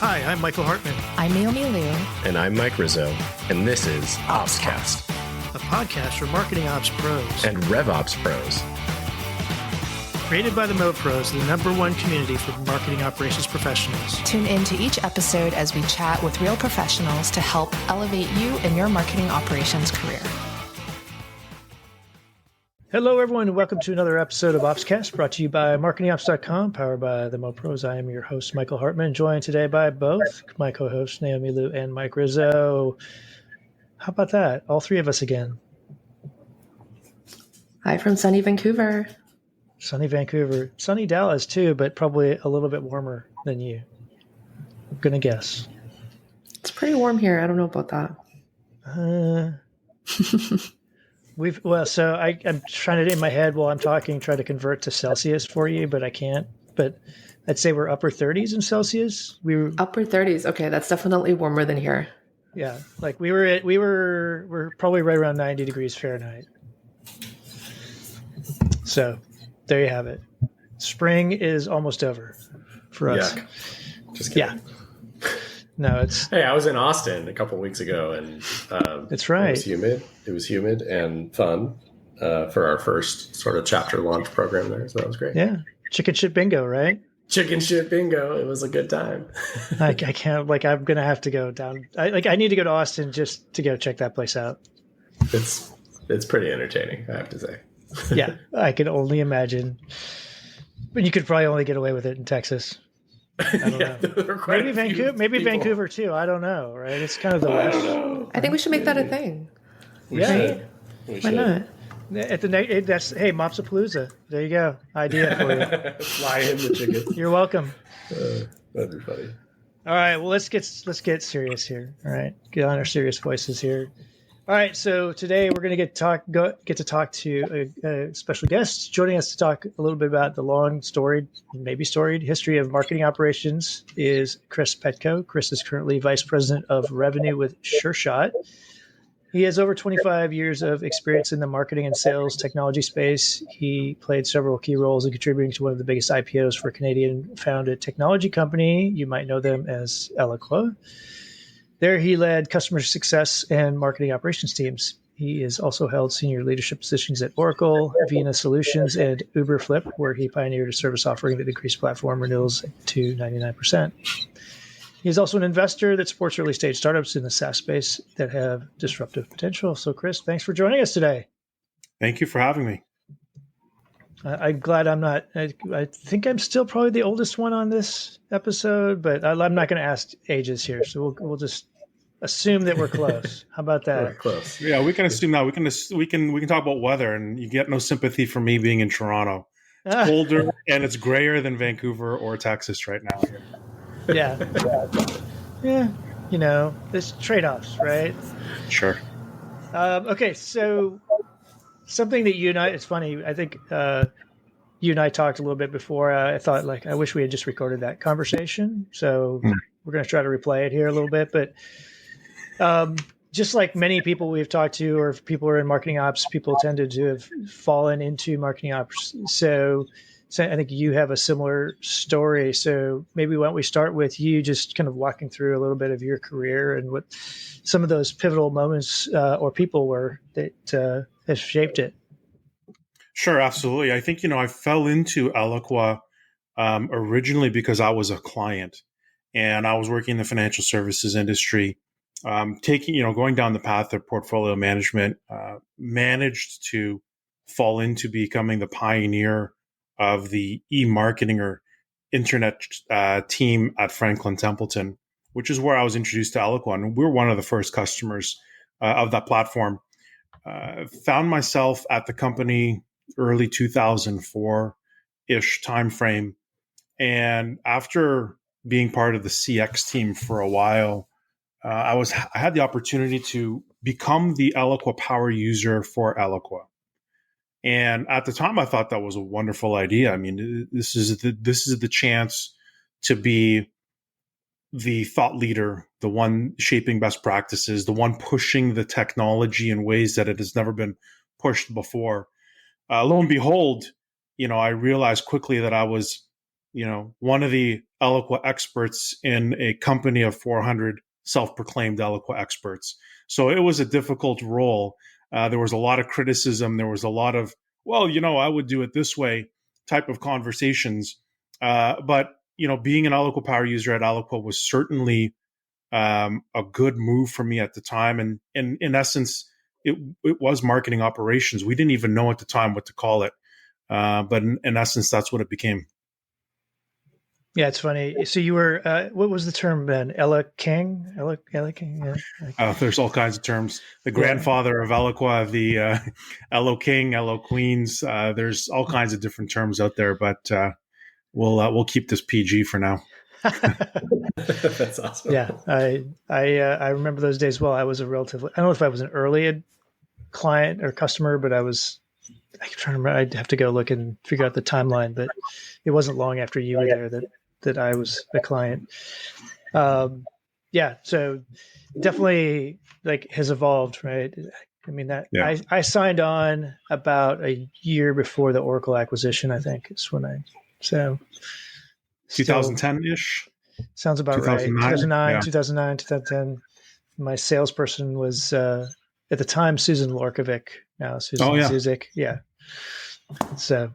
Hi, I'm Michael Hartman. I'm Naomi Liu. And I'm Mike Rizzo. And this is OpsCast, a podcast for marketing ops pros and RevOps pros. Created by the Mo Pros, the #1 community for marketing operations professionals. Tune in to each episode as we chat with real professionals to help elevate you in your marketing operations career. Hello, everyone, and welcome to another episode of OpsCast, brought to you by marketingops.com, powered by the Mo Pros. I am your host, Michael Hartman, joined today by both my co-hosts, Naomi Liu and Mike Rizzo. How about that? All three of us again. Hi from sunny Vancouver. Sunny Vancouver. Sunny Dallas, too, but probably a little bit warmer than you. I'm going to guess. It's pretty warm here. I don't know about that. So I'm trying to, in my head while I'm talking, try to convert to Celsius for you, but I can't. But I'd say we're upper 30s in Celsius. Upper 30s. Okay, that's definitely warmer than here. Yeah, like we're probably right around 90 degrees Fahrenheit. So there you have it. Spring is almost over for us. Yuck. Just kidding. Yeah. No, it's. Hey, I was in Austin a couple weeks ago, and that's right. It was humid and fun for our first sort of chapter launch program there. So that was great. Yeah, chicken shit bingo, right? Chicken shit bingo. It was a good time. I can't. Like, I'm gonna have to go down. I need to go to Austin just to go check that place out. It's pretty entertaining, I have to say. Yeah, I can only imagine. But you could probably only get away with it in Texas. I don't know. Maybe Vancouver too. I don't know. Right? It's kind of the West. I think we should make that a thing. We should. Why not? At hey, Mopsapalooza. There you go. Idea for you. Fly in the chicken. You're welcome. That'd be funny. All right. Well, let's get serious here. All right. Get on our serious voices here. All right. So today we're going to get to talk to a special guest joining us to talk a little bit about the long storied history of marketing operations is Chris Petko. Chris is currently Vice President of Revenue with SureShot. He has over 25 years of experience in the marketing and sales technology space. He played several key roles in contributing to one of the biggest IPOs for a Canadian-founded technology company. You might know them as Eloqua. There, he led customer success and marketing operations teams. He has also held senior leadership positions at Oracle, Vena Solutions, and Uberflip, where he pioneered a service offering that increased platform renewals to 99%. He's also an investor that supports early-stage startups in the SaaS space that have disruptive potential. So, Chris, thanks for joining us today. Thank you for having me. I'm glad I'm not. I think I'm still probably the oldest one on this episode, but I'm not going to ask ages here. So we'll just assume that we're close. How about that? We're close. Yeah, we can assume that. We can talk about weather, and you get no sympathy for me being in Toronto. It's colder and it's grayer than Vancouver or Texas right now. Yeah. You know, there's trade-offs, right? Sure. Okay, so something that you and I, it's funny, I think you and I talked a little bit before. I thought, I wish we had just recorded that conversation. So we're going to try to replay it here a little bit. But just like many people we've talked to, or if people are in marketing ops, people tended to have fallen into marketing ops. So I think you have a similar story. So maybe why don't we start with you just kind of walking through a little bit of your career and what some of those pivotal moments or people were that has shaped it. Sure, absolutely. I think, I fell into Eloqua originally because I was a client and I was working in the financial services industry, going down the path of portfolio management, managed to fall into becoming the pioneer of the e-marketing or internet team at Franklin Templeton, which is where I was introduced to Eloqua. And we're one of the first customers of that platform. Found myself at the company early 2004-ish timeframe. And after being part of the CX team for a while, I had the opportunity to become the Eloqua power user for Eloqua. And at the time, I thought that was a wonderful idea. I mean, this is the chance to be the thought leader, the one shaping best practices, the one pushing the technology in ways that it has never been pushed before. Lo and behold, I realized quickly that I was one of the Eloqua experts in a company of 400 self-proclaimed Eloqua experts. So it was a difficult role. There was a lot of criticism. There was a lot of, I would do it this way type of conversations. But being an Eloqua power user at Eloqua was certainly a good move for me at the time. And in essence, it was marketing operations. We didn't even know at the time what to call it. But in essence, that's what it became. Yeah, it's funny. So you were, what was the term then? Ella King? Ella King? Yeah. There's all kinds of terms. The grandfather of Eloqua, the Elo King, Elo Queens. There's all kinds of different terms out there, but we'll keep this PG for now. That's awesome. Yeah, I remember those days well. I was I don't know if I was an early client or customer, but I'm trying to remember. I'd have to go look and figure out the timeline, but it wasn't long after you were there that I was a client. Yeah, so definitely has evolved, right? I mean I signed on about a year before the Oracle acquisition, I think is when 2010-ish. Sounds about right. 2009, 2010. My salesperson was at the time Susan Lorkovic. Now Susan Zuzik. Yeah. So,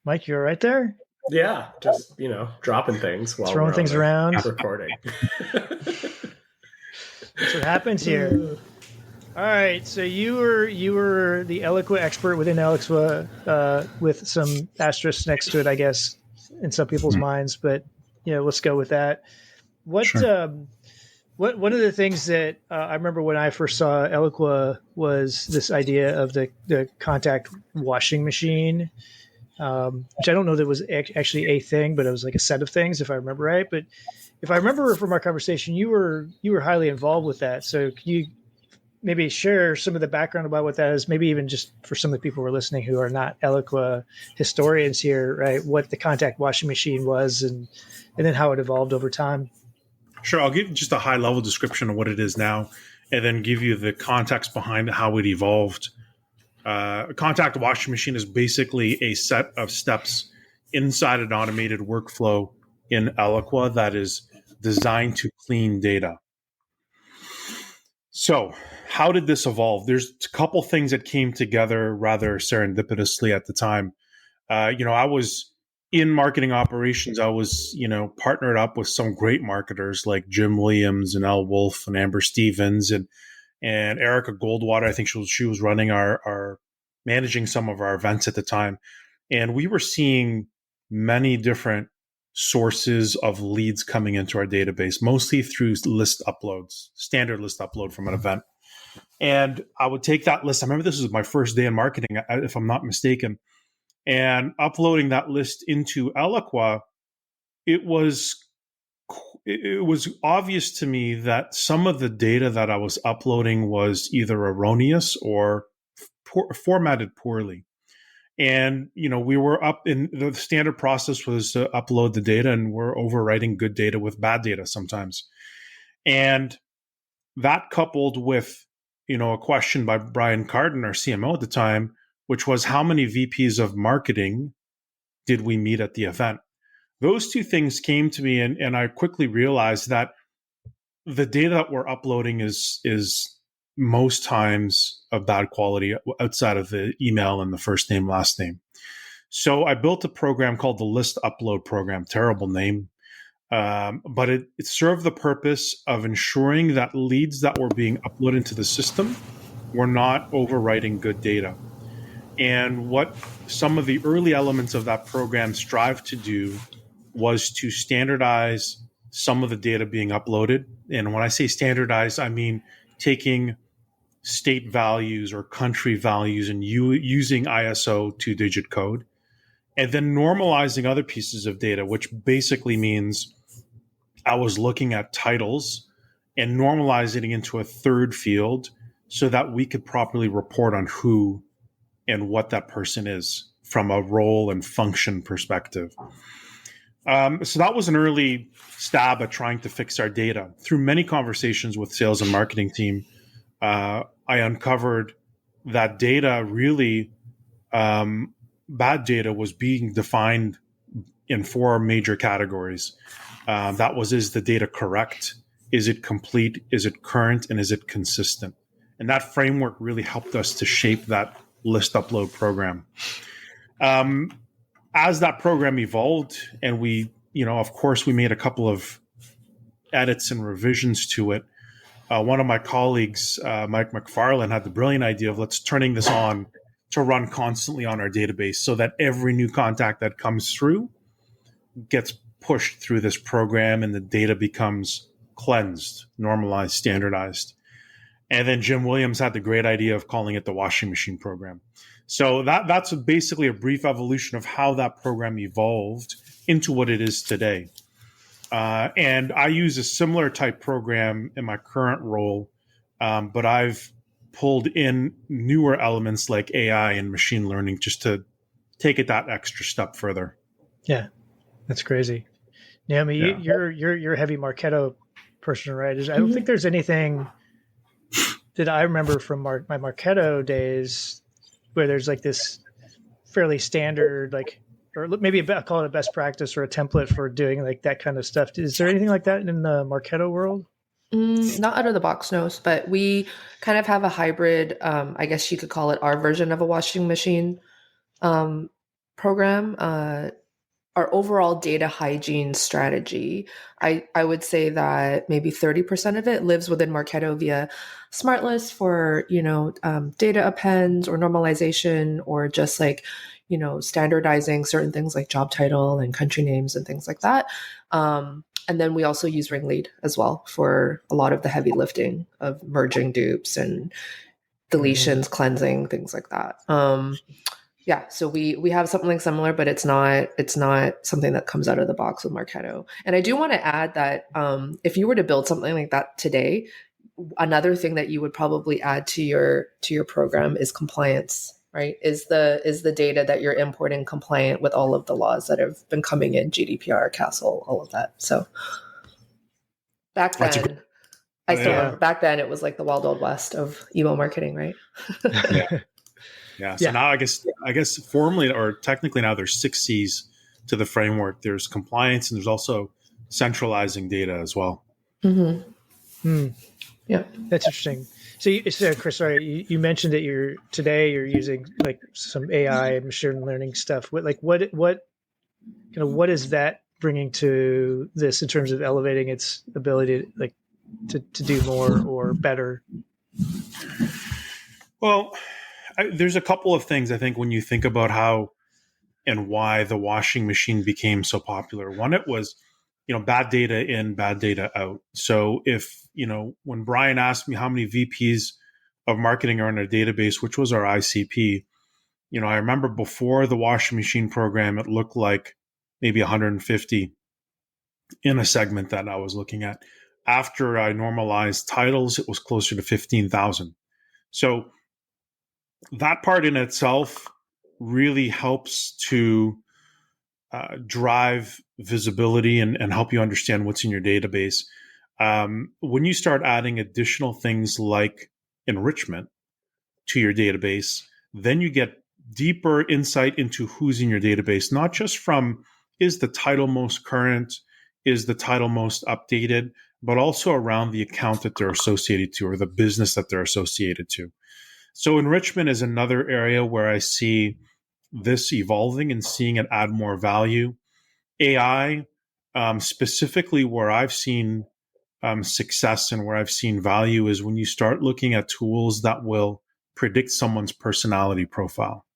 Mike, you're right there. Yeah, just dropping things while throwing things around, recording. That's what happens here. All right, so you were the Eloqua expert within Eloqua, with some asterisks next to it, I guess, in some people's minds. But let's go with that. What one of the things that I remember when I first saw Eloqua was this idea of the contact washing machine, which I don't know that was actually a thing, but it was like a set of things, if I remember right. But if I remember from our conversation, you were highly involved with that. So can you maybe share some of the background about what that is? Maybe even just for some of the people who are listening who are not Eloqua historians here, right? What the contact washing machine was, and then how it evolved over time. Sure, I'll give just a high-level description of what it is now, and then give you the context behind how it evolved. A contact washing machine is basically a set of steps inside an automated workflow in Eloqua that is designed to clean data. So, how did this evolve? There's a couple things that came together rather serendipitously at the time. I was in marketing operations. I was, partnered up with some great marketers like Jim Williams and Al Wolf and Amber Stevens and Erica Goldwater. I think she was running our managing some of our events at the time. And we were seeing many different sources of leads coming into our database, mostly through list uploads, standard list upload from an event. And I would take that list. I remember this was my first day in marketing, if I'm not mistaken, and uploading that list into Eloqua. It was obvious to me that some of the data that I was uploading was either erroneous or formatted poorly. And, we were up in the standard process was to upload the data, and we're overwriting good data with bad data sometimes. And that coupled with, a question by Brian Carden, our CMO at the time, which was how many VPs of marketing did we meet at the event? Those two things came to me, and I quickly realized that the data that we're uploading is most times of bad quality outside of the email and the first name, last name. So I built a program called the List Upload Program. Terrible name. But it served the purpose of ensuring that leads that were being uploaded into the system were not overwriting good data. And what some of the early elements of that program strived to do was to standardize some of the data being uploaded. And when I say standardize, I mean taking state values or country values and using ISO 2-digit code, and then normalizing other pieces of data, which basically means I was looking at titles and normalizing it into a third field so that we could properly report on who and what that person is from a role and function perspective. So that was an early stab at trying to fix our data. Through many conversations with sales and marketing team, I uncovered that data really, bad data was being defined in 4 major categories. That was, is the data correct? Is it complete? Is it current? And is it consistent? And that framework really helped us to shape that list upload program. As that program evolved, and we, of course, we made a couple of edits and revisions to it. One of my colleagues, Mike McFarland, had the brilliant idea of let's turning this on to run constantly on our database so that every new contact that comes through gets pushed through this program and the data becomes cleansed, normalized, standardized. And then Jim Williams had the great idea of calling it the washing machine program. So that's basically a brief evolution of how that program evolved into what it is today. And I use a similar type program in my current role, but I've pulled in newer elements like AI and machine learning just to take it that extra step further. Yeah, that's crazy. Naomi, you're a heavy Marketo person, right? I don't think there's anything that I remember from my Marketo days where there's like this fairly standard, like, or maybe I'll call it a best practice or a template for doing like that kind of stuff. Is there anything like that in the Marketo world? Not out of the box, no. But we kind of have a hybrid, I guess you could call it our version of a washing machine program. Our overall data hygiene strategy, I would say that maybe 30% of it lives within Marketo via smart lists for, data appends or normalization, or just like, standardizing certain things like job title and country names and things like that. And then we also use Ringlead as well for a lot of the heavy lifting of merging dupes and deletions, cleansing, things like that. Yeah, so we have something similar, but it's not something that comes out of the box with Marketo. And I do want to add that if you were to build something like that today, another thing that you would probably add to your program is compliance, right? Is the data that you're importing compliant with all of the laws that have been coming in, GDPR, CASL, all of that. So back then, back then it was like the wild west of email marketing, right? Yeah. So now I guess formally or technically now there's 6 C's to the framework. There's compliance and there's also centralizing data as well. Mm-hmm. Yeah, that's interesting. So Chris, sorry, you mentioned that you're using like some AI and machine learning stuff. What is that bringing to this in terms of elevating its ability to do more or better? Well, there's a couple of things I think when you think about how and why the washing machine became so popular. One, it was, bad data in, bad data out. So if, when Brian asked me how many VPs of marketing are in our database, which was our ICP, I remember before the washing machine program, it looked like maybe 150 in a segment that I was looking at. After I normalized titles, it was closer to 15,000. So that part in itself really helps to drive visibility and help you understand what's in your database. When you start adding additional things like enrichment to your database, then you get deeper insight into who's in your database, not just from is the title most current, is the title most updated, but also around the account that they're associated to or the business that they're associated to. So enrichment is another area where I see this evolving and seeing it add more value. AI, specifically where I've seen success and where I've seen value is when you start looking at tools that will predict someone's personality profile.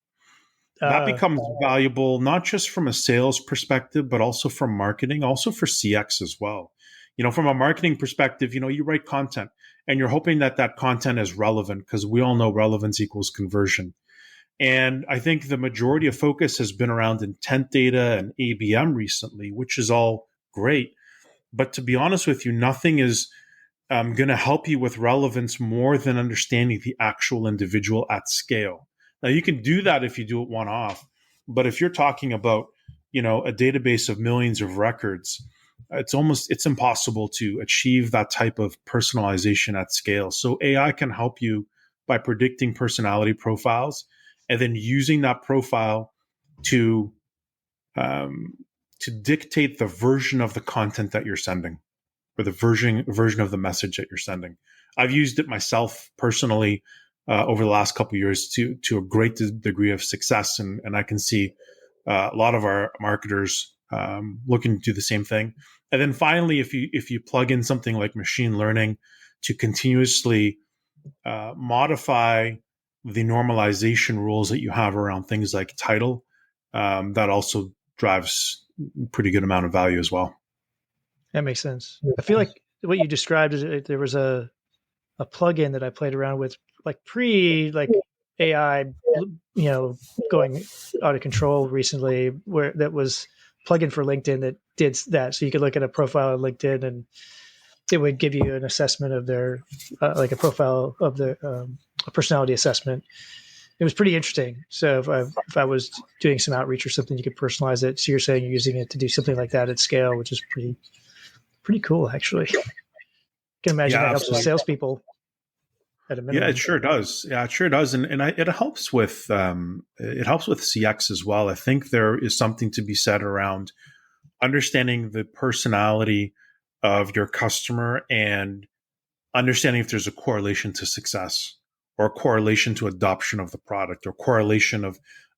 That becomes valuable, not just from a sales perspective, but also from marketing, also for CX as well. From a marketing perspective, you write content and you're hoping that content is relevant because we all know relevance equals conversion. And I think the majority of focus has been around intent data and ABM recently, which is all great. But to be honest with you, nothing is going to help you with relevance more than understanding the actual individual at scale. Now, you can do that if you do it one-off. But if you're talking about, a database of millions of records, it's impossible to achieve that type of personalization at scale. So AI can help you by predicting personality profiles and then using that profile to to dictate the version of the content that you're sending, or the version of the message that you're sending. I've used it myself personally over the last couple of years to a great degree of success, and I can see a lot of our marketers looking to do the same thing. And then finally, if you plug in something like machine learning to continuously modify the normalization rules that you have around things like title, that also drives a pretty good amount of value as well. That makes sense. I feel like what you described is there was a plugin that I played around with, like AI, going out of control recently, where that was plugin for LinkedIn that did that. So you could look at a profile on LinkedIn and it would give you an assessment of their, like a profile of the a personality assessment. It was pretty interesting. So if I was doing some outreach or something, you could personalize it. So you're saying you're using it to do something like that at scale, which is pretty cool, actually. I can imagine that helps with salespeople at a minimum. Yeah, it sure does. And it helps with CX as well. I think there is something to be said around understanding the personality of your customer and understanding if there's a correlation to success, or a correlation to adoption of the product, or correlation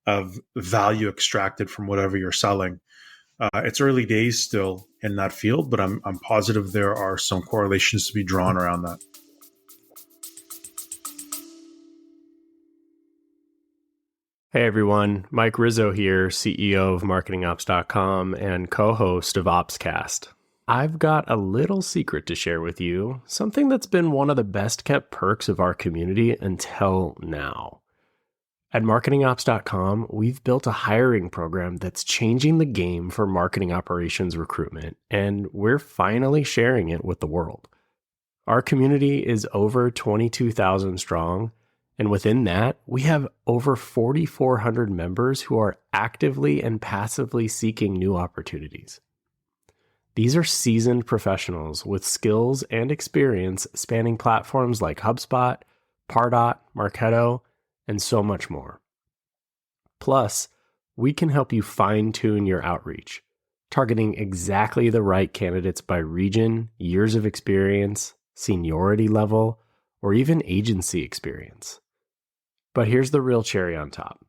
of value extracted from whatever you're selling. It's early days still in that field, but I'm positive there are some correlations to be drawn around that. Hey everyone, Mike Rizzo here, CEO of marketingops.com and co-host of OpsCast. I've got a little secret to share with you, something that's been one of the best kept perks of our community until now. At marketingops.com, we've built a hiring program that's changing the game for marketing operations recruitment, and we're finally sharing it with the world. Our community is over 22,000 strong, and within that, we have over 4,400 members who are actively and passively seeking new opportunities. These are seasoned professionals with skills and experience spanning platforms like HubSpot, Pardot, Marketo, and so much more. Plus, we can help you fine-tune your outreach, targeting exactly the right candidates by region, years of experience, seniority level, or even agency experience. But here's the real cherry on top.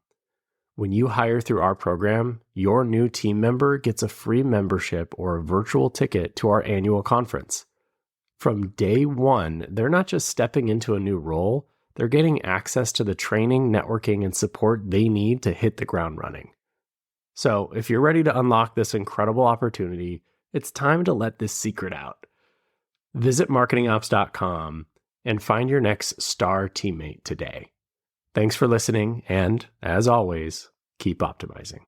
When you hire through our program, your new team member gets a free membership or a virtual ticket to our annual conference. From day one, they're not just stepping into a new role, they're getting access to the training, networking, and support they need to hit the ground running. So if you're ready to unlock this incredible opportunity, it's time to let this secret out. Visit marketingops.com and find your next star teammate today. Thanks for listening, and as always, keep optimizing.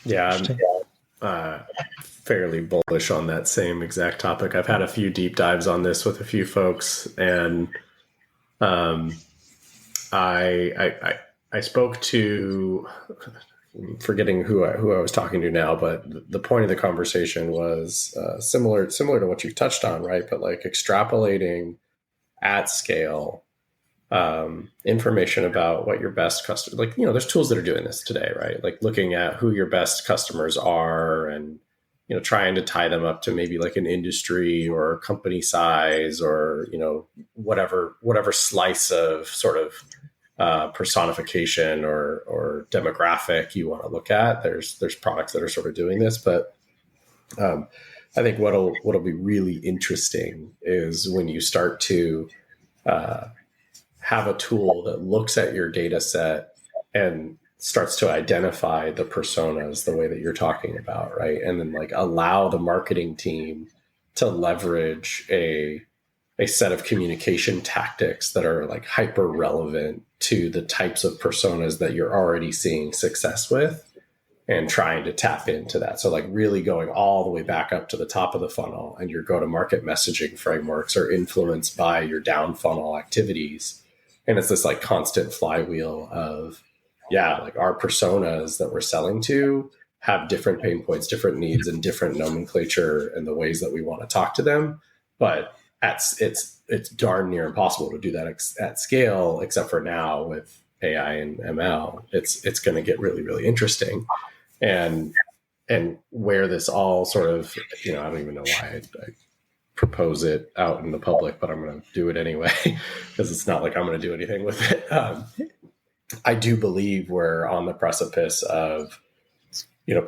Yeah, I'm fairly bullish on that same exact topic. I've had a few deep dives on this with a few folks, and I spoke to, forgetting who I was talking to now, but the point of the conversation was similar to what you touched on, right? But like extrapolating at scale information about what your best customer, like, there's tools that are doing this today, right? Like looking at who your best customers are and, trying to tie them up to maybe like an industry or company size or, whatever slice of sort of personification or demographic you want to look at. There's products that are sort of doing this, but I think what'll be really interesting is when you start to have a tool that looks at your data set and starts to identify the personas the way that you're talking about, right? And then like allow the marketing team to leverage a set of communication tactics that are like hyper relevant to the types of personas that you're already seeing success with, and trying to tap into that. So like really going all the way back up to the top of the funnel, and your go-to-market messaging frameworks are influenced by your down funnel activities. And it's this like constant flywheel of, like our personas that we're selling to have different pain points, different needs, and different nomenclature and the ways that we want to talk to them. But it's darn near impossible to do that at scale, except for now with AI and ML, it's going to get really, really interesting. And where this all sort of, I don't even know why I propose it out in the public, but I'm going to do it anyway, because it's not like I'm going to do anything with it. I do believe we're on the precipice of,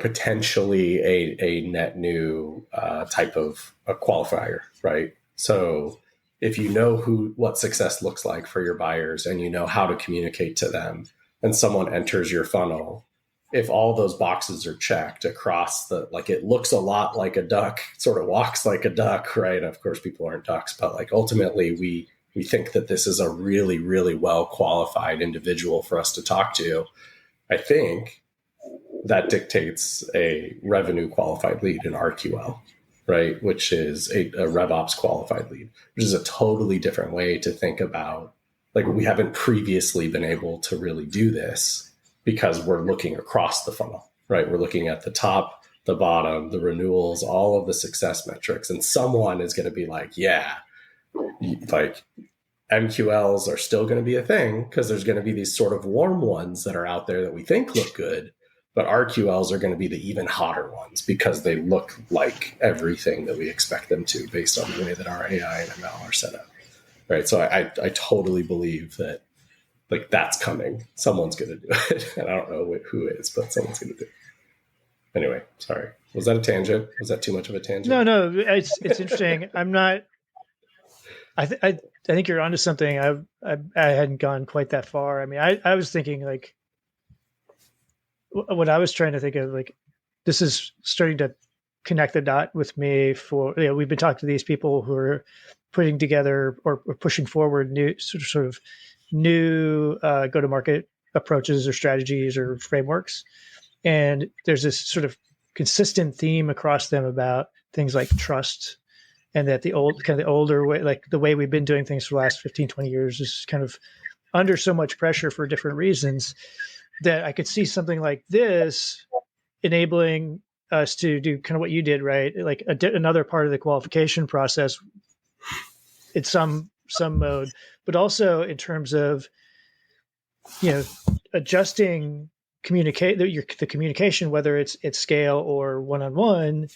potentially a net new type of a qualifier, right? So if you know what success looks like for your buyers and you know how to communicate to them, and someone enters your funnel, if all those boxes are checked across it looks a lot like a duck, sort of walks like a duck, right? Of course, people aren't ducks, but ultimately we think that this is a really, really well qualified individual for us to talk to. I think that dictates a revenue qualified lead in RQL, right? Which is a RevOps qualified lead, which is a totally different way to think about, we haven't previously been able to really do this because we're looking across the funnel, right? We're looking at the top, the bottom, the renewals, all of the success metrics. And someone is going to be MQLs are still going to be a thing because there's going to be these sort of warm ones that are out there that we think look good, but RQLs are going to be the even hotter ones because they look like everything that we expect them to based on the way that our AI and ML are set up, right? So I totally believe that that's coming. Someone's going to do it. And I don't know who is, but someone's going to do it. Anyway, sorry. Was that a tangent? Was that too much of a tangent? No, it's interesting. I'm not, I think you're onto something. I hadn't gone quite that far. I mean, I was thinking what I was trying to think of, this is starting to connect the dot with me for, we've been talking to these people who are putting together or pushing forward new sort of new go-to-market approaches or strategies or frameworks. And there's this sort of consistent theme across them about things like trust, and that the older way, the way we've been doing things for the last 15, 20 years is kind of under so much pressure for different reasons that I could see something like this enabling us to do kind of what you did, right? Another part of the qualification process in some mode, but also in terms of, adjusting the communication, whether it's at scale or one-on-one,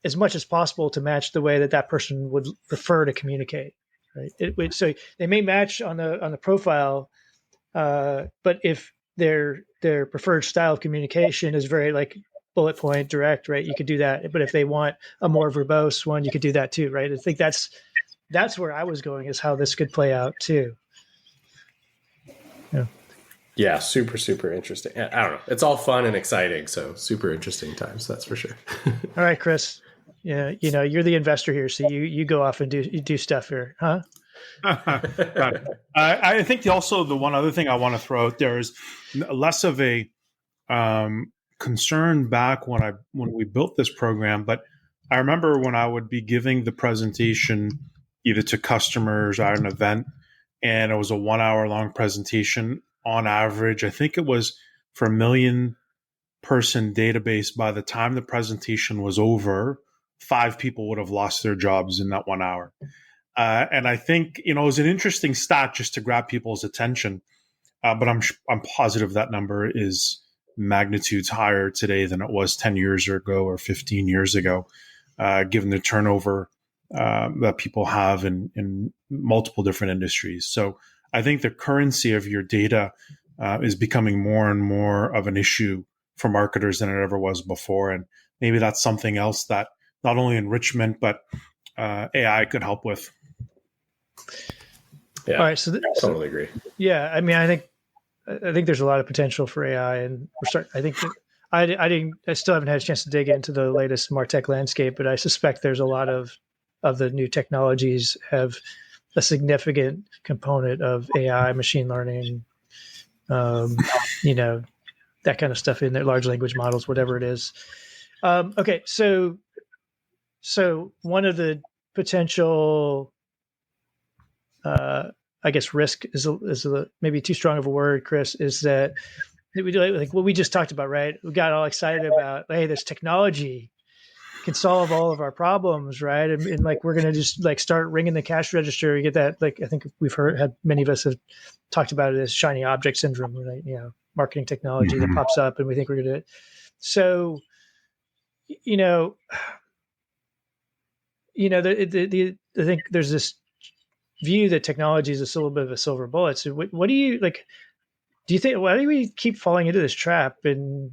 as much as possible to match the way that person would prefer to communicate. Right. So they may match on the profile, but if their preferred style of communication is very bullet point direct, right? You could do that. But if they want a more verbose one, you could do that too, right? I think that's where I was going, is how this could play out too. Yeah, super, super interesting. I don't know. It's all fun and exciting, so super interesting times, that's for sure. All right, Chris. Yeah, you're the investor here, so you go off and do stuff here, huh? I think also the one other thing I want to throw out there is less of a concern back when we built this program, but I remember when I would be giving the presentation either to customers or at an event, and it was a 1 hour long presentation. On average, I think it was for a 1 million person database. By the time the presentation was over, 5 people would have lost their jobs in that 1 hour. And I think, it was an interesting stat just to grab people's attention. But I'm positive that number is magnitudes higher today than it was 10 years ago or 15 years ago, given the turnover that people have in multiple different industries. So I think the currency of your data is becoming more and more of an issue for marketers than it ever was before. And maybe that's something else that not only enrichment, but AI could help with. Yeah, all right, totally agree. Yeah, I mean, I think there's a lot of potential for AI, and I think that I still haven't had a chance to dig into the latest MarTech landscape, but I suspect there's a lot of the new technologies have a significant component of AI, machine learning, that kind of stuff in there, large language models, whatever it is. Okay, so one of the potential, I guess, risk is maybe too strong of a word, Chris, is that we do what we just talked about, right? We got all excited about, hey, this technology can solve all of our problems, right? And like we're gonna just like start ringing the cash register. You get that? Like I think had many of us have talked about it as shiny object syndrome, right? Marketing technology that pops up, and we think we're gonna. So, I think there's this view that technology is a little bit of a silver bullet. So, what do you like? Do you think, why do we keep falling into this trap? And,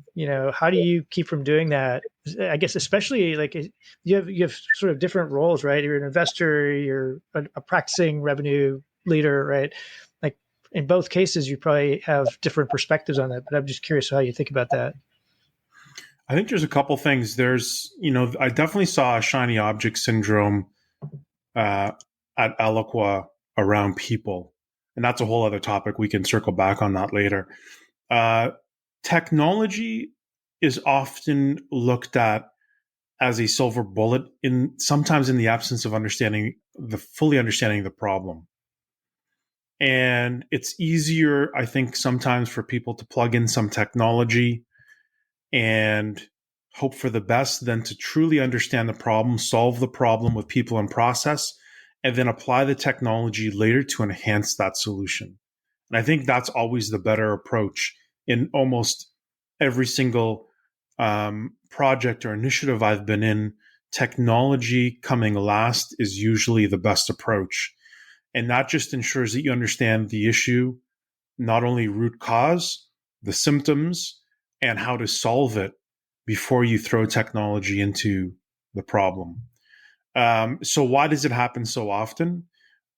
how do you keep from doing that? I guess, especially like you have sort of different roles, right? You're an investor, you're a practicing revenue leader, right? Like in both cases, you probably have different perspectives on that, but I'm just curious how you think about that. I think there's a couple things. There's, I definitely saw a shiny object syndrome at Eloqua around people. And that's a whole other topic. We can circle back on that later. Technology is often looked at as a silver bullet sometimes in the absence of fully understanding the problem. And it's easier, I think, sometimes for people to plug in some technology and hope for the best than to truly understand the problem, solve the problem with people and process, and then apply the technology later to enhance that solution. And I think that's always the better approach in almost every single project or initiative I've been in. Technology coming last is usually the best approach. And that just ensures that you understand the issue, not only root cause, the symptoms, and how to solve it before you throw technology into the problem. So why does it happen so often?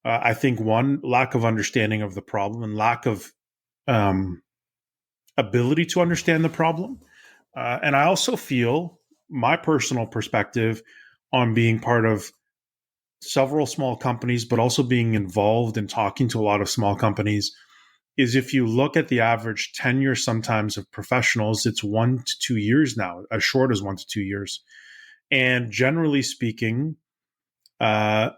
I think one, lack of understanding of the problem and lack of ability to understand the problem. And I also feel my personal perspective on being part of several small companies, but also being involved in talking to a lot of small companies, is if you look at the average tenure sometimes of professionals, it's 1 to 2 years now, as short as 1 to 2 years. And generally speaking, Marketo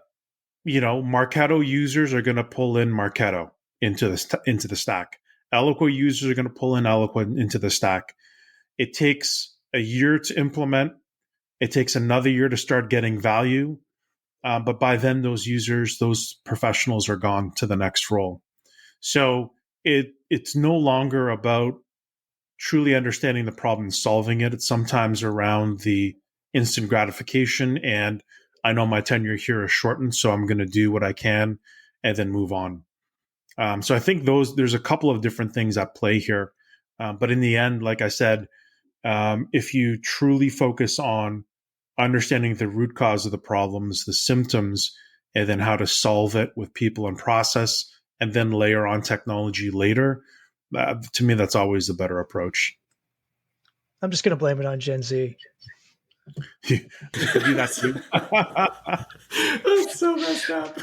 users are going to pull in Marketo into the stack. Eloqua users are going to pull in Eloqua into the stack. It takes a year to implement. It takes another year to start getting value. But by then, those professionals are gone to the next role. So it's no longer about truly understanding the problem and solving it. It's sometimes around the instant gratification and I know my tenure here is shortened, so I'm going to do what I can and then move on. So I think there's a couple of different things at play here. But in the end, like I said, if you truly focus on understanding the root cause of the problems, the symptoms, and then how to solve it with people and process, and then layer on technology later, to me, that's always the better approach. I'm just going to blame it on Gen Z. You could do that too. That's so messed up.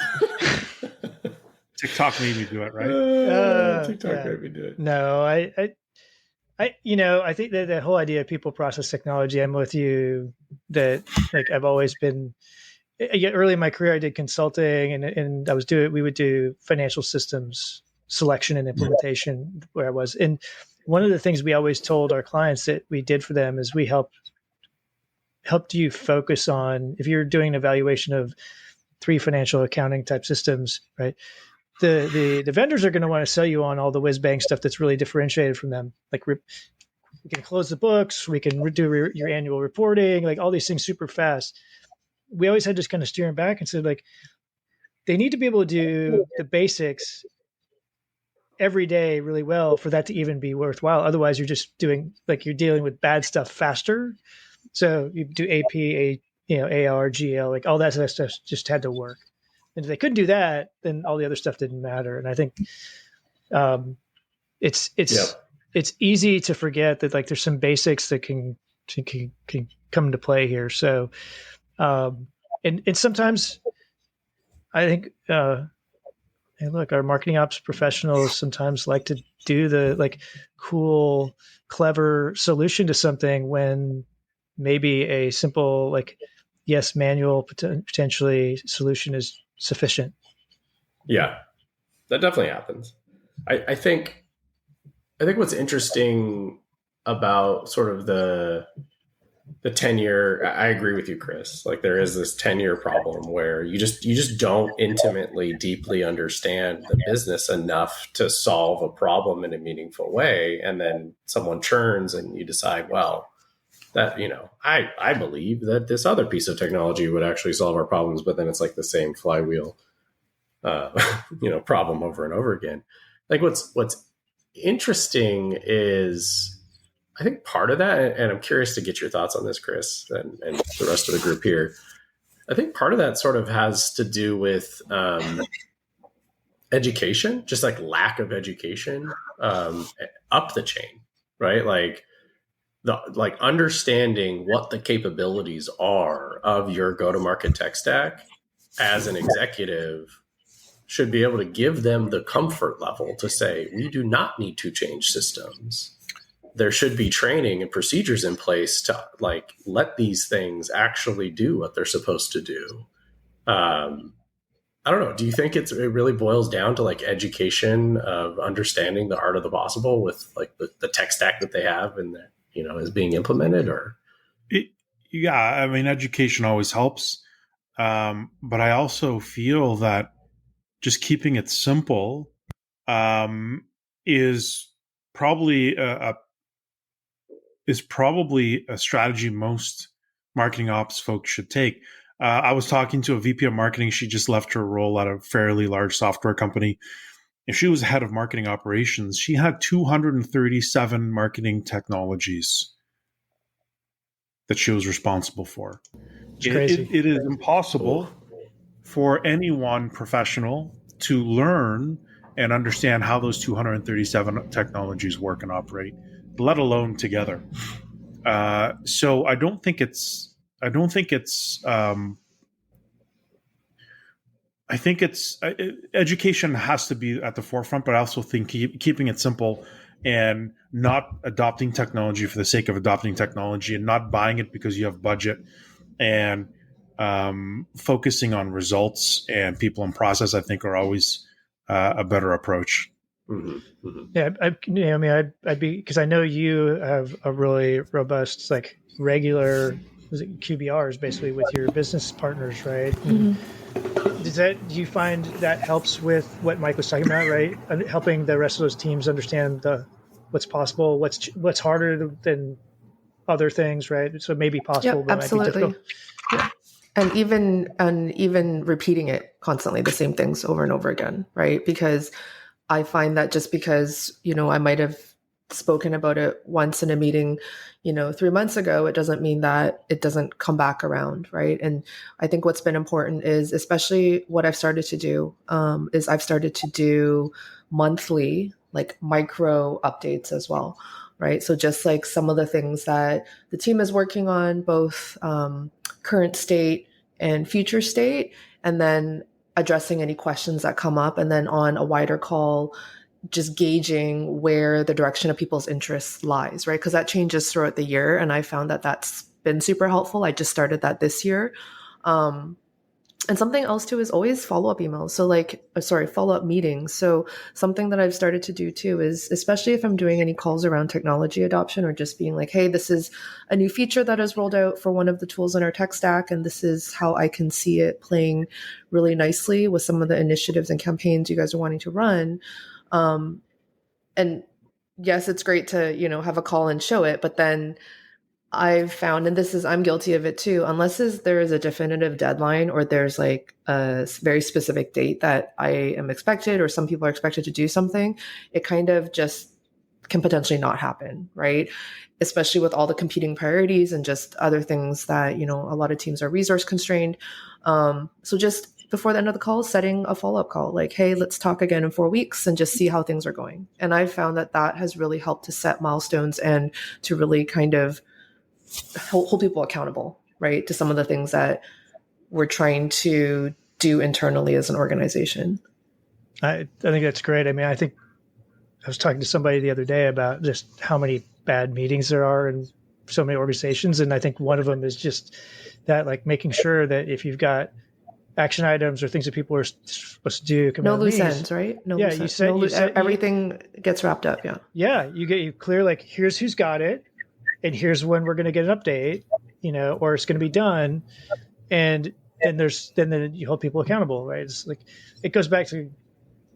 TikTok made me do it, right? TikTok made me do it. No, I think that the whole idea of people process technology, I'm with you that like I've always been early in my career, I did consulting and we would do financial systems selection and implementation where I was. And one of the things we always told our clients that we did for them is we helped you focus on, if you're doing an evaluation of 3 financial accounting type systems, right? The vendors are going to want to sell you on all the whiz bang stuff that's really differentiated from them. Like we can close the books, we can do your annual reporting, like all these things super fast. We always had to just kind of steer them back and said, like, they need to be able to do the basics every day really well for that to even be worthwhile. Otherwise, you're just doing, like, you're dealing with bad stuff faster. So you do AP, AR, GL, like all that stuff just had to work. And if they couldn't do that, then all the other stuff didn't matter. And I think it's easy to forget that like there's some basics that can come into play here. So and sometimes I think hey, look, our marketing ops professionals sometimes like to do the like cool, clever solution to something when maybe a simple like yes manual potentially solution is sufficient. Yeah, that definitely happens. I think what's interesting about sort of the the tenure, I agree with you, Chris. Like there is this tenure problem where you just don't intimately, deeply understand the business enough to solve a problem in a meaningful way. And then someone churns and you decide, well, that, I believe that this other piece of technology would actually solve our problems, but then it's like the same flywheel, problem over and over again. Like what's interesting is, I think part of that, and I'm curious to get your thoughts on this, Chris, and the rest of the group here. I think part of that sort of has to do with education, just like lack of education up the chain, right? Like understanding what the capabilities are of your go-to-market tech stack as an executive should be able to give them the comfort level to say, we do not need to change systems. There should be training and procedures in place to like let these things actually do what they're supposed to do. I don't know. Do you think it really boils down to like education of understanding the art of the possible with like the tech stack that they have and that, is being implemented? Or yeah, I mean, education always helps. But I also feel that just keeping it simple is probably a strategy most marketing ops folks should take. I was talking to a VP of marketing. She just left her role at a fairly large software company. If she was head of marketing operations, she had 237 marketing technologies that she was responsible for. It's crazy. It is impossible for any one professional to learn and understand how those 237 technologies work and operate, let alone together. So I don't think it's. I think it's education has to be at the forefront, but I also think keeping it simple and not adopting technology for the sake of adopting technology and not buying it because you have budget and focusing on results and people and process, I think, are always a better approach. Mm-hmm, mm-hmm. Yeah, I'd be, because I know you have a really robust, like regular QBRs basically with your business partners, right? Mm-hmm. Do you find that helps with what Mike was talking about, right? Helping the rest of those teams understand what's possible, what's harder than other things, right? So it may be possible, but absolutely. might be difficult. Yeah. And even repeating it constantly, the same things over and over again, right? Because I find that just because, I might have spoken about it once in a meeting, 3 months ago, it doesn't mean that it doesn't come back around, right? And I think what's been important is, especially what I've started to do, is I've started to do monthly, like micro updates as well, right? So just like some of the things that the team is working on, both current state and future state, and then addressing any questions that come up, and then on a wider call, just gauging where the direction of people's interests lies, right? Because that changes throughout the year. And I found that that's been super helpful. I just started that this year. And something else too is always follow-up emails. So follow-up meetings. So something that I've started to do too is, especially if I'm doing any calls around technology adoption or just being like, hey, this is a new feature that is rolled out for one of the tools in our tech stack. And this is how I can see it playing really nicely with some of the initiatives and campaigns you guys are wanting to run. And yes, it's great to, have a call and show it, but then I've found, and I'm guilty of it too, unless there is a definitive deadline or there's like a very specific date that I am expected or some people are expected to do something, it kind of just can potentially not happen, right? Especially with all the competing priorities and just other things that, a lot of teams are resource constrained. So just before the end of the call, setting a follow-up call, like, hey, let's talk again in 4 weeks and just see how things are going. And I've found that has really helped to set milestones and to really kind of hold people accountable, right, to some of the things that we're trying to do internally as an organization. I think that's great. I mean, I think I was talking to somebody the other day about just how many bad meetings there are in so many organizations. And I think one of them is just that, like making sure that if you've got action items or things that people are supposed to do. No loose ends, right? Everything gets wrapped up. Yeah. Yeah. You clear, like, here's who's got it and here's when we're going to get an update. or it's going to be done. And then you hold people accountable, right? It's like, it goes back to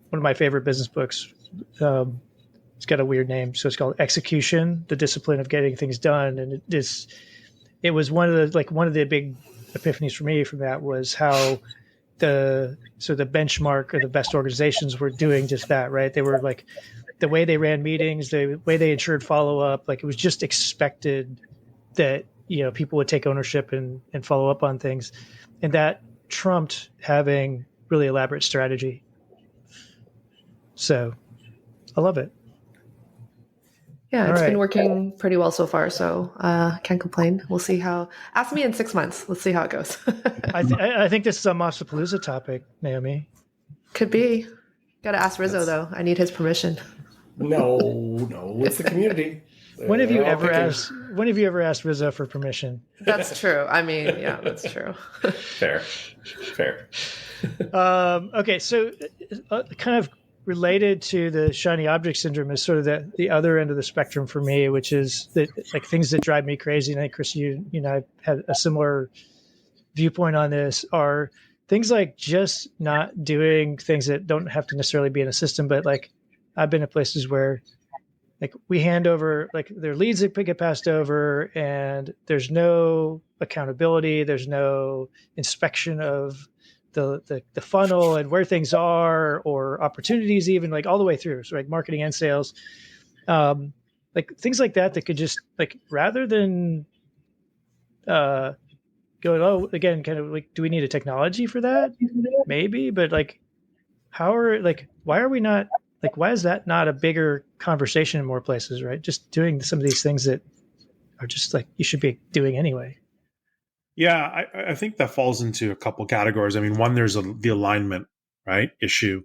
one of my favorite business books. It's got a weird name, so it's called Execution: The Discipline of Getting Things Done. And it was one of the big epiphanies for me from that was how the benchmark or the best organizations were doing just that, right? They were like, the way they ran meetings, the way they ensured follow up, like it was just expected that people would take ownership and follow up on things, and that trumped having really elaborate strategy. So I love it. Yeah, it's been working pretty well so far, so can't complain. We'll see how. Ask me in 6 months. Let's see how it goes. I think this is a Mossapalooza topic, Naomi. Could be. Got to ask Rizzo though. I need his permission. No, it's the community. When have you ever asked Rizzo for permission? That's true. I mean, yeah, that's true. Fair. Okay, so kind of related to the shiny object syndrome is sort of the other end of the spectrum for me, which is that, like, things that drive me crazy. And I think, Chris, you and I had a similar viewpoint on this, are things like just not doing things that don't have to necessarily be in a system, but like I've been at places where like we hand over, like their leads that get passed over, and there's no accountability, there's no inspection of the funnel and where things are, or opportunities, even like all the way through, so like marketing and sales, like things like that could just, like, rather than going, oh, again, kind of like, do we need a technology for that? Maybe, but like, why are we not, like, why is that not a bigger conversation in more places, right? Just doing some of these things that are just like you should be doing anyway. Yeah, I think that falls into a couple categories. I mean, one, there's the alignment, right, issue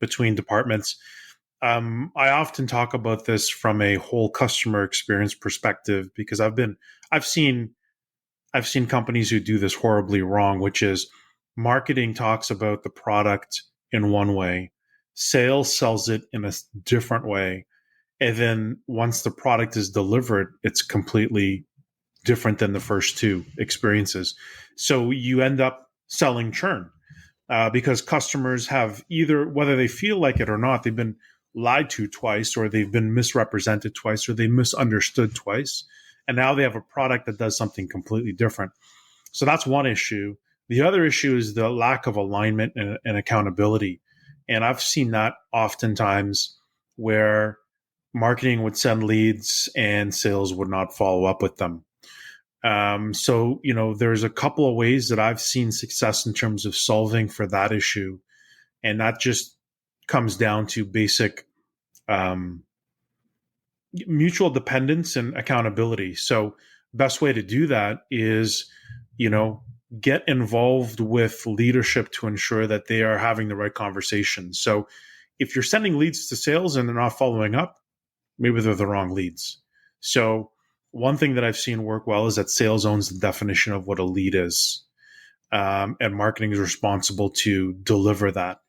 between departments. I often talk about this from a whole customer experience perspective, because I've seen companies who do this horribly wrong, which is marketing talks about the product in one way, sales sells it in a different way, and then once the product is delivered, it's completely different than the first two experiences. So you end up selling churn because customers have, either, whether they feel like it or not, they've been lied to twice, or they've been misrepresented twice, or they misunderstood twice. And now they have a product that does something completely different. So that's one issue. The other issue is the lack of alignment and accountability. And I've seen that oftentimes where marketing would send leads and sales would not follow up with them. So, there's a couple of ways that I've seen success in terms of solving for that issue. And that just comes down to basic mutual dependence and accountability. So best way to do that is, get involved with leadership to ensure that they are having the right conversations. So if you're sending leads to sales and they're not following up, maybe they're the wrong leads. So one thing that I've seen work well is that sales owns the definition of what a lead is, and marketing is responsible to deliver that.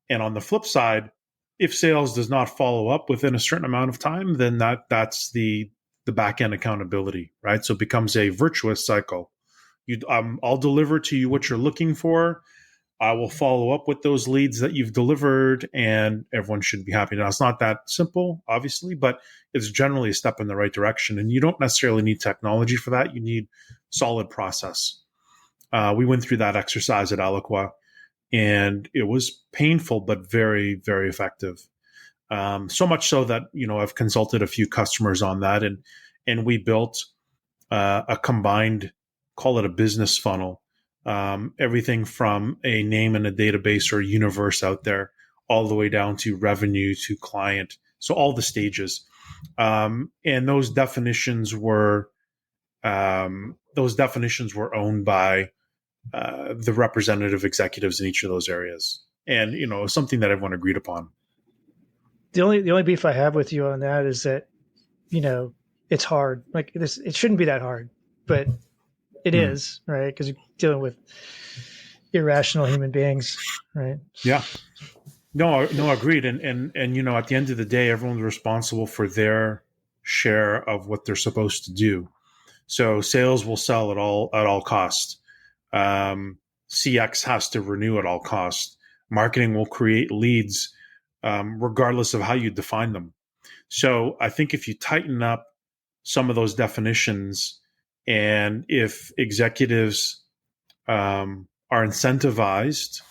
And on the flip side, if sales does not follow up within a certain amount of time, then that's the back end accountability, right? So it becomes a virtuous cycle. I'll deliver to you what you're looking for. I will follow up with those leads that you've delivered, and everyone should be happy. Now, it's not that simple, obviously, but it's generally a step in the right direction. And you don't necessarily need technology for that. You need solid process. We went through that exercise at Eloqua, and it was painful, but very, very effective. So much so that, I've consulted a few customers on that, and we built a combined, call it a business funnel. Everything from a name in a database or a universe out there, all the way down to revenue to client. So all the stages. And those definitions were owned by the representative executives in each of those areas. And, something that everyone agreed upon. The only beef I have with you on that is that, it's hard. Like this, it shouldn't be that hard, but it is, right? Because you're dealing with irrational human beings, right? Yeah. No, agreed. And at the end of the day, everyone's responsible for their share of what they're supposed to do. So sales will sell at all costs. CX has to renew at all costs. Marketing will create leads, regardless of how you define them. So I think if you tighten up some of those definitions, and if executives are incentivized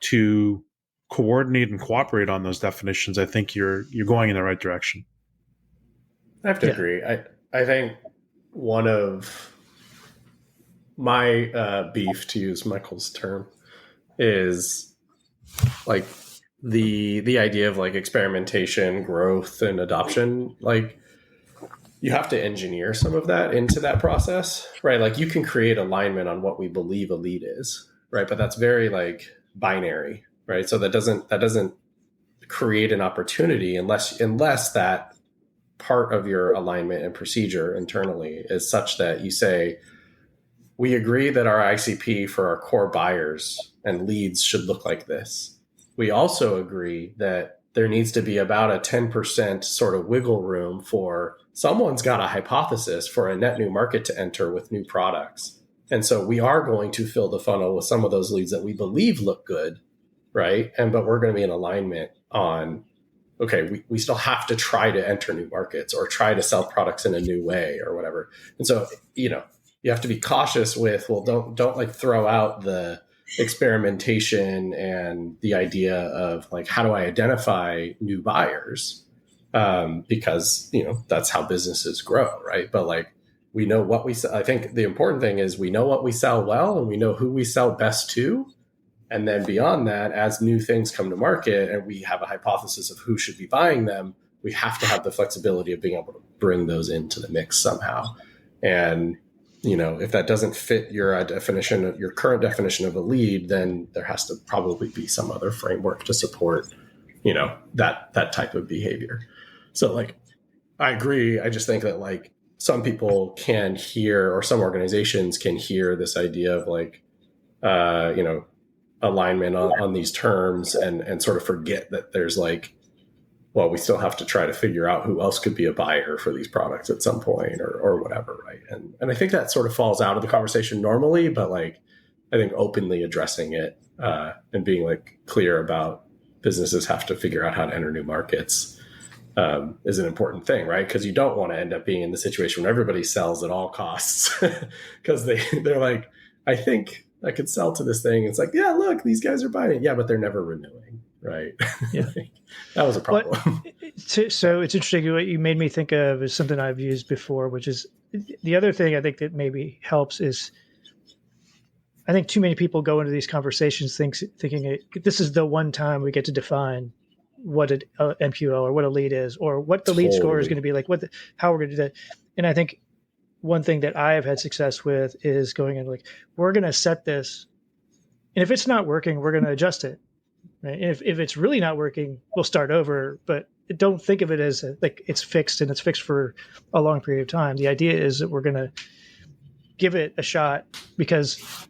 to coordinate and cooperate on those definitions, I think you're going in the right direction. I have to agree. I think one of my beef, to use Michael's term, is like the idea of like experimentation, growth, and adoption. Like you have to engineer some of that into that process, right? Like you can create alignment on what we believe a lead is, right? But that's very like binary, right? So that doesn't create an opportunity unless that part of your alignment and procedure internally is such that you say, we agree that our ICP for our core buyers and leads should look like this. We also agree that there needs to be about a 10% sort of wiggle room for someone's got a hypothesis for a net new market to enter with new products. And so we are going to fill the funnel with some of those leads that we believe look good, right? But we're going to be in alignment on, okay, we still have to try to enter new markets or try to sell products in a new way or whatever. And so, you have to be cautious with, well, don't like throw out the experimentation and the idea of like, how do I identify new buyers? Because, that's how businesses grow, right? But like, we know what we sell. I think the important thing is we know what we sell well and we know who we sell best to. And then beyond that, as new things come to market and we have a hypothesis of who should be buying them, we have to have the flexibility of being able to bring those into the mix somehow. And, if that doesn't fit your current definition of a lead, then there has to probably be some other framework to support, that type of behavior. So like, I agree. I just think that like some people can hear, or some organizations can hear this idea of like, alignment on these terms and sort of forget that there's like, well, we still have to try to figure out who else could be a buyer for these products at some point or whatever, right? And I think that sort of falls out of the conversation normally, but like I think openly addressing it and being like clear about businesses have to figure out how to enter new markets is an important thing, right? Because you don't want to end up being in the situation where everybody sells at all costs because they're like, I think I could sell to this thing. It's like, yeah, look, these guys are buying it. Yeah, but they're never renewing, right? Yeah. That was a problem. So it's interesting. What you made me think of is something I've used before, which is the other thing I think that maybe helps is I think too many people go into these conversations thinking this is the one time we get to define what an MQL or what a lead is, or what the lead score is going to be like, how we're going to do that. And I think one thing that I have had success with is going in like, we're going to set this, and if it's not working, we're going to adjust it. Right? And if it's really not working, we'll start over, but don't think of it as like it's fixed and it's fixed for a long period of time. The idea is that we're going to give it a shot because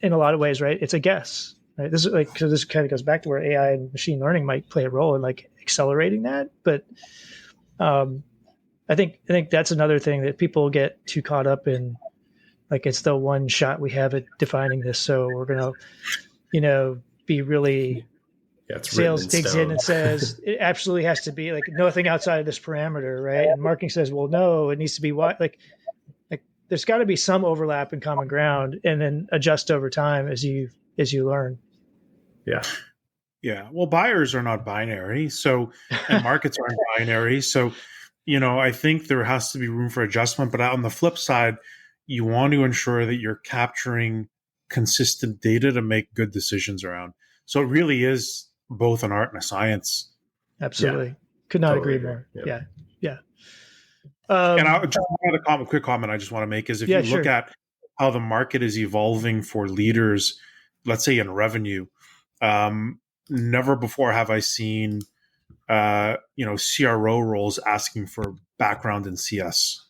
in a lot of ways, right, it's a guess. Right? This is like, so this kind of goes back to where AI and machine learning might play a role in like accelerating that. But I think that's another thing that people get too caught up in. Like it's the one shot we have at defining this. So we're going to, be really, sales digs in and says it absolutely has to be like nothing outside of this parameter. Right. And marketing says, well, no, it needs to be what like there's got to be some overlap and common ground, and then adjust over time as you learn. Yeah. Yeah. Well, buyers are not binary. So, and markets aren't binary. So, I think there has to be room for adjustment, but on the flip side, you want to ensure that you're capturing consistent data to make good decisions around. So it really is both an art and a science. Absolutely. Yeah. Could not agree more. Yeah. And I just a quick comment I just want to make is if you look at how the market is evolving for leaders, let's say in revenue, never before have I seen, CRO roles asking for background in CS.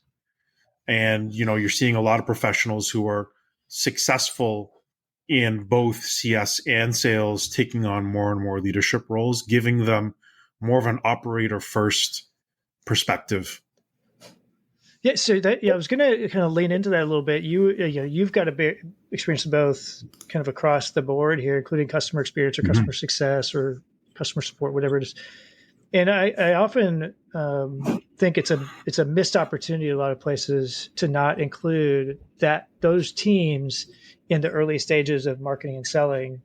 And, you're seeing a lot of professionals who are successful in both CS and sales taking on more and more leadership roles, giving them more of an operator first perspective. Yeah, so that I was going to kind of lean into that a little bit. You've got a bit experience both kind of across the board here, including customer experience or customer success or customer support, whatever it is. And I often think it's a missed opportunity in a lot of places to not include those teams in the early stages of marketing and selling,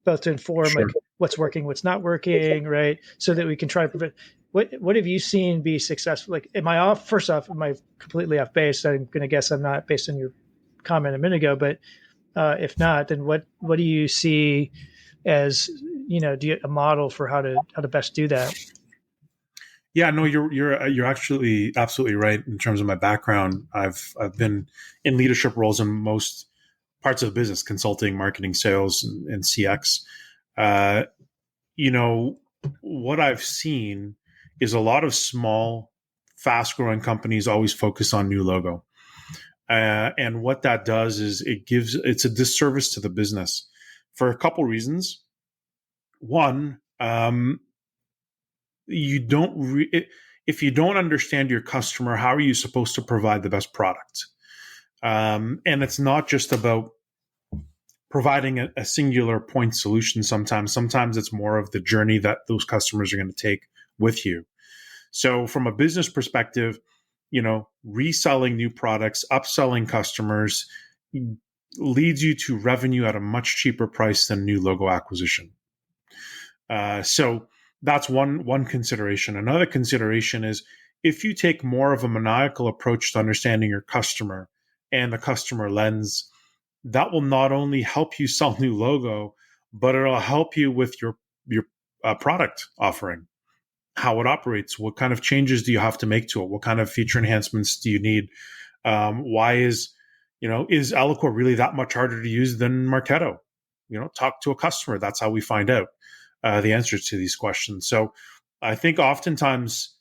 both to inform like what's working, what's not working, right? So that we can try to prevent. What have you seen be successful? Like, am I off? First off, am I completely off base? I'm going to guess I'm not, based on your comment a minute ago. But if not, then what do you see as a model for how to best do that? Yeah, no, you're actually absolutely right in terms of my background. I've been in leadership roles in most parts of the business, consulting, marketing, sales, and CX. What I've seen is a lot of small, fast-growing companies always focus on new logo. And what that does is it's a disservice to the business for a couple reasons. One, if you don't understand your customer, how are you supposed to provide the best product? And it's not just about providing a singular point solution. Sometimes it's more of the journey that those customers are going to take with you. So from a business perspective, reselling new products, upselling customers leads you to revenue at a much cheaper price than new logo acquisition. So that's one consideration. Another consideration is if you take more of a maniacal approach to understanding your customer and the customer lens, that will not only help you sell new logo, but it'll help you with your product offering, how it operates, what kind of changes do you have to make to it, what kind of feature enhancements do you need, why is Eloqua really that much harder to use than Marketo? Talk to a customer. That's how we find out the answers to these questions. So I think oftentimes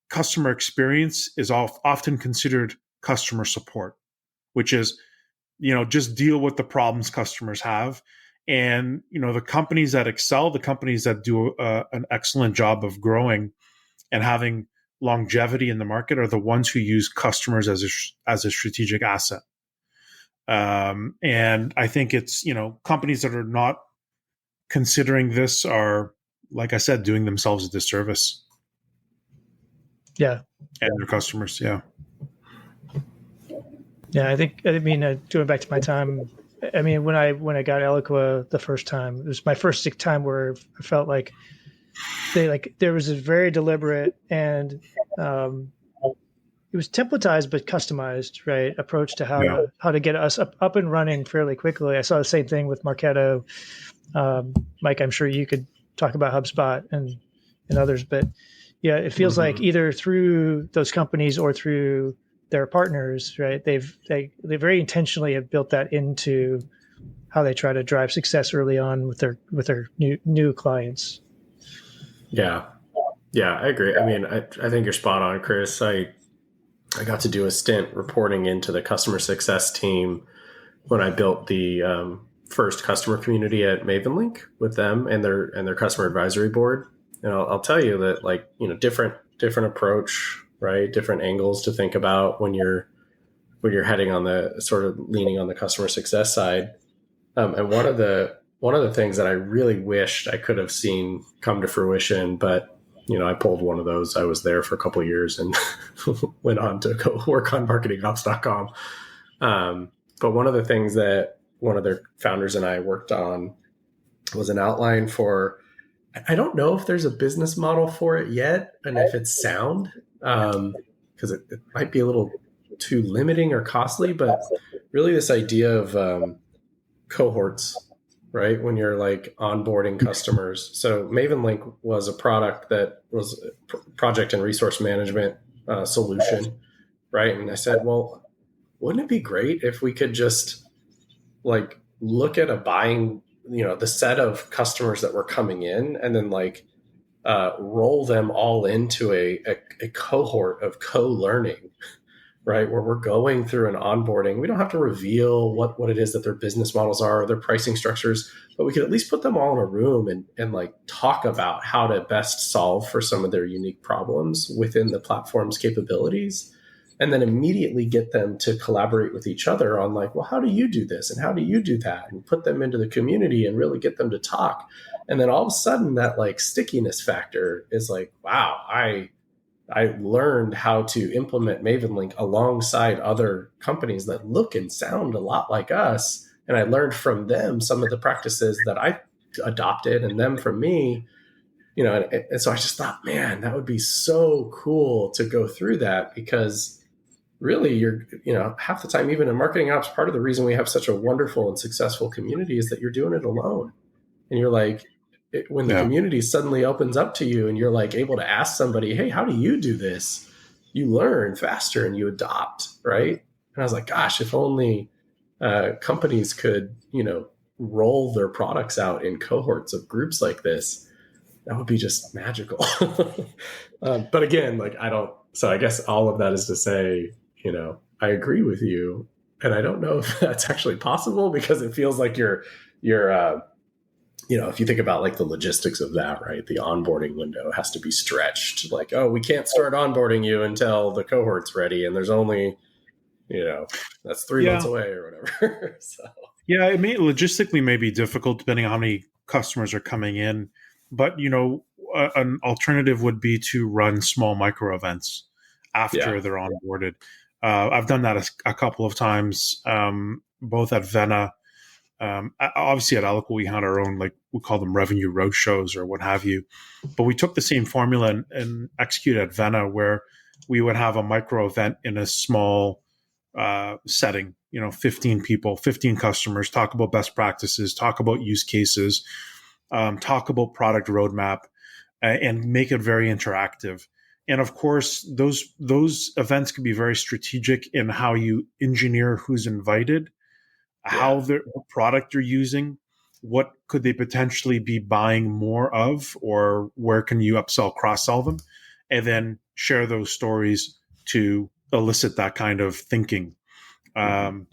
customer experience is often considered customer support, which is, just deal with the problems customers have. And, the companies that excel, the companies that do an excellent job of growing and having longevity in the market are the ones who use customers as a strategic asset. And I think it's, companies that are not considering this are, like I said, doing themselves a disservice. Yeah. And their customers. Yeah. Yeah. Going back to my time, when I got Eloqua the first time, it was my first time where I felt like there was a very deliberate and it was templatized but customized, right, approach to how to get us up and running fairly quickly. I saw the same thing with Marketo. Mike, I'm sure you could talk about HubSpot and others, but yeah, it feels like either through those companies or through their partners, right? They very intentionally have built that into how they try to drive success early on with their new clients. Yeah, I agree. I think you're spot on, Chris. I got to do a stint reporting into the customer success team when I built the first customer community at MavenLink with them and their customer advisory board. And I'll tell you that different approach, right? Different angles to think about when you're heading on the sort of leaning on the customer success side. And one of the things that I really wished I could have seen come to fruition, but I pulled one of those. I was there for a couple of years and went on to go work on marketingops.com. But one of the things that one of their founders and I worked on was an outline for, I don't know if there's a business model for it yet and if it's sound, because it might be a little too limiting or costly, but really this idea of cohorts, right? When you're onboarding customers. So MavenLink was a product that was a project and resource management solution, right? And I said, well, wouldn't it be great if we could just look at the set of customers that were coming in and then roll them all into a cohort of co-learning, right? Where we're going through an onboarding. We don't have to reveal what it is that their business models are, or their pricing structures, but we could at least put them all in a room and talk about how to best solve for some of their unique problems within the platform's capabilities. and then immediately get them to collaborate with each other on like, well, how do you do this? And how do you do that? And put them into the community and really get them to talk. And then all of a sudden that like stickiness factor is like, wow, I learned how to implement MavenLink alongside other companies that look and sound a lot like us. And I learned from them some of the practices that I adopted and them from me, you know, and so I just thought, man, that would be so cool to go through that, because really you're, you know, half the time, even in marketing ops, part of the reason we have such a wonderful and successful community is that you're doing it alone. And you're like, when the community suddenly opens up to you and you're like able to ask somebody, hey, how do you do this? You learn faster and you adopt, right? And I was like, gosh, if only companies could, you know, roll their products out in cohorts of groups like this, that would be just magical. But again, like so I guess all of that is to say, you know, I agree with you. And I don't know if that's actually possible, because it feels like you're you know, if you think about like the logistics of that, right? The onboarding window has to be stretched. Like, oh, we can't start onboarding you until the cohort's ready. And there's only, you know, that's 3 months away or whatever. So. Yeah, it logistically may be difficult depending on how many customers are coming in. But, you know, an alternative would be to run small micro events after they're onboarded. I've done that a couple of times, both at Vena. Obviously at Eloqua, we had our own, like we call them revenue roadshows or what have you. But we took the same formula and executed at Vena, where we would have a micro event in a small setting, you know, 15 people, 15 customers, talk about best practices, talk about use cases, talk about product roadmap, and make it very interactive. And of course, those events could be very strategic in how you engineer who's invited, how what product you're using, what could they potentially be buying more of, or where can you upsell, cross-sell them, and then share those stories to elicit that kind of thinking.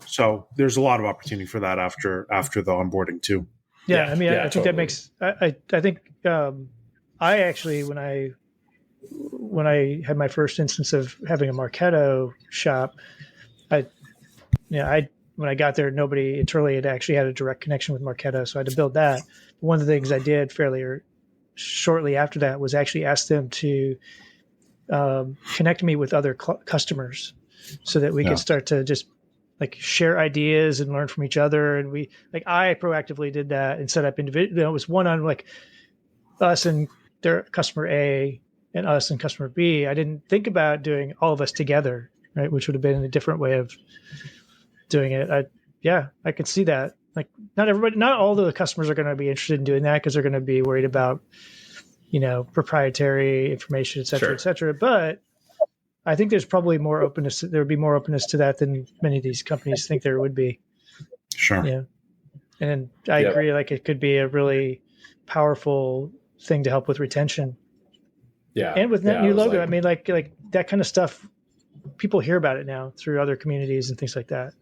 So there's a lot of opportunity for that after the onboarding too. Yeah, I mean, I think that makes. I think I actually when I had my first instance of having a Marketo shop, when I got there, nobody internally had actually had a direct connection with Marketo, so I had to build that. One of the things I did fairly shortly after that was actually ask them to connect me with other customers, so that we could start to just like share ideas and learn from each other. And I proactively did that and set up individual. It was one on like us and their customer A and us and customer B. I didn't think about doing all of us together, right? Which would have been a different way of doing it. I could see that. Like not all the customers are going to be interested in doing that, because they're going to be worried about, you know, proprietary information, et cetera, et cetera. But I think there's probably more openness. There would be more openness to that than many of these companies think there would be. Sure. Yeah. And I agree. Like it could be a really powerful thing to help with retention. Yeah. And with that new logo, I mean, like that kind of stuff, people hear about it now through other communities and things like that.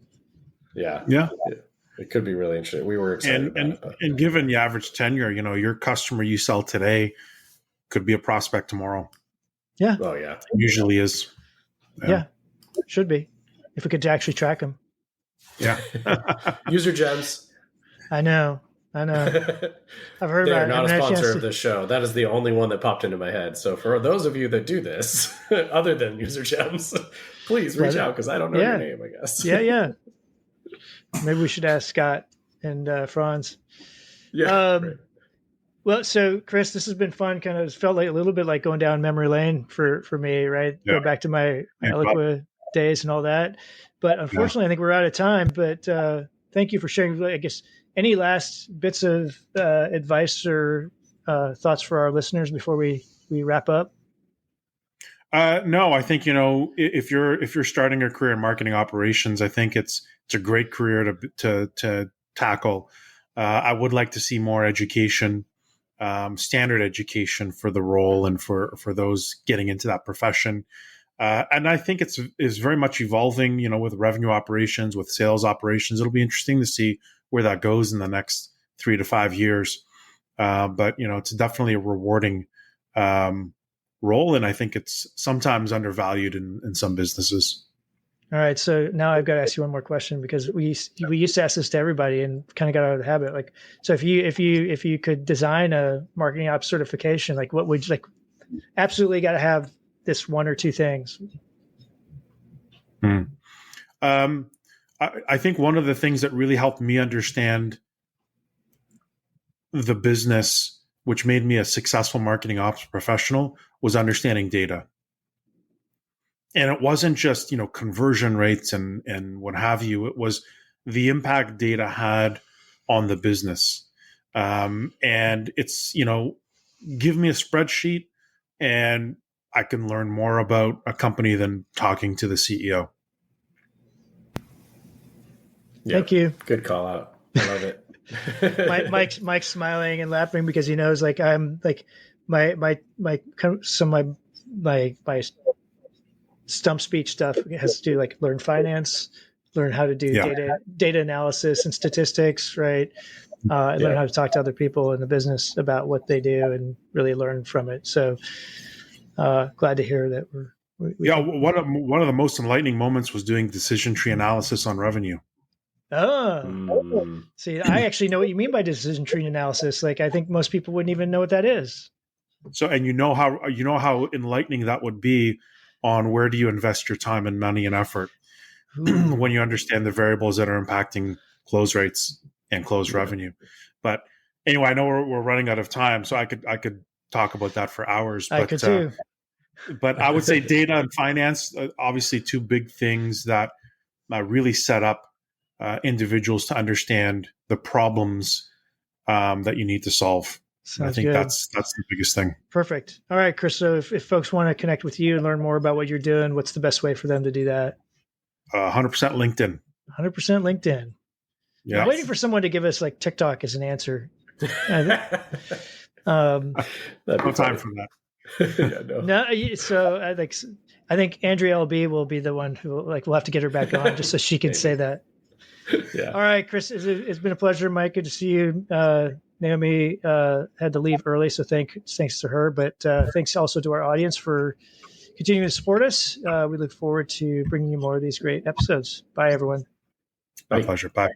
Yeah. It could be really interesting. We were excited and given the average tenure, you know, your customer you sell today could be a prospect tomorrow. Yeah. Oh yeah. It usually is. Yeah. Should be, if we could actually track them. Yeah. User gems. I know. I've heard They're about it. not a sponsor of this show. That is the only one that popped into my head. So for those of you that do this, other than user gems, please reach out, because I don't know your name, I guess. Yeah. Maybe we should ask Scott and Franz. Yeah. Right. Well, so Chris, this has been fun. Kind of felt like a little bit like going down memory lane for me, right? Yeah. Go back to my Eloqua days and all that. But unfortunately, I think we're out of time. But thank you for sharing. I guess any last bits of advice or thoughts for our listeners before we wrap up? No, I think, you know, if you're starting a career in marketing operations, I think it's a great career to tackle. I would like to see more education, standard education for the role and for those getting into that profession. And I think it's very much evolving, you know, with revenue operations, with sales operations. It'll be interesting to see where that goes in the next 3 to 5 years. But, you know, it's definitely a rewarding role. And I think it's sometimes undervalued in some businesses. All right, so now I've got to ask you one more question because we used to ask this to everybody and kind of got out of the habit. Like, so if you could design a marketing ops certification, like what would you like? Absolutely got to have this one or two things. I think one of the things that really helped me understand the business, which made me a successful marketing ops professional, was understanding data. And it wasn't just, conversion rates and what have you. It was the impact data had on the business. And it's, give me a spreadsheet and I can learn more about a company than talking to the CEO. Thank you. Good call out. I love it. Mike's smiling and laughing because he knows like I'm like my stump speech stuff has to do like learn finance, learn how to do data analysis and statistics, right? And learn how to talk to other people in the business about what they do and really learn from it. So glad to hear that one of the most enlightening moments was doing decision tree analysis on revenue. See, I actually know what you mean by decision tree analysis. Like, I think most people wouldn't even know what that is. So, and how enlightening that would be on where do you invest your time and money and effort when you understand the variables that are impacting close rates and close revenue. But anyway, I know we're running out of time, so I could talk about that for hours. I could too. But I would say data and finance, obviously two big things that really set up individuals to understand the problems that you need to solve. I think that's the biggest thing. Perfect. All right, Chris. So if folks want to connect with you and learn more about what you're doing, what's the best way for them to do that? 100% LinkedIn. 100% LinkedIn. Yeah. I'm waiting for someone to give us like TikTok as an answer. No time for that. No. So I think Andrea LB will be the one who we'll have to get her back on just so she can say that. Yeah. All right, Chris, it's been a pleasure, Mike. Good to see you. Naomi had to leave early, so thanks to her. But thanks also to our audience for continuing to support us. We look forward to bringing you more of these great episodes. Bye, everyone. My pleasure. Bye.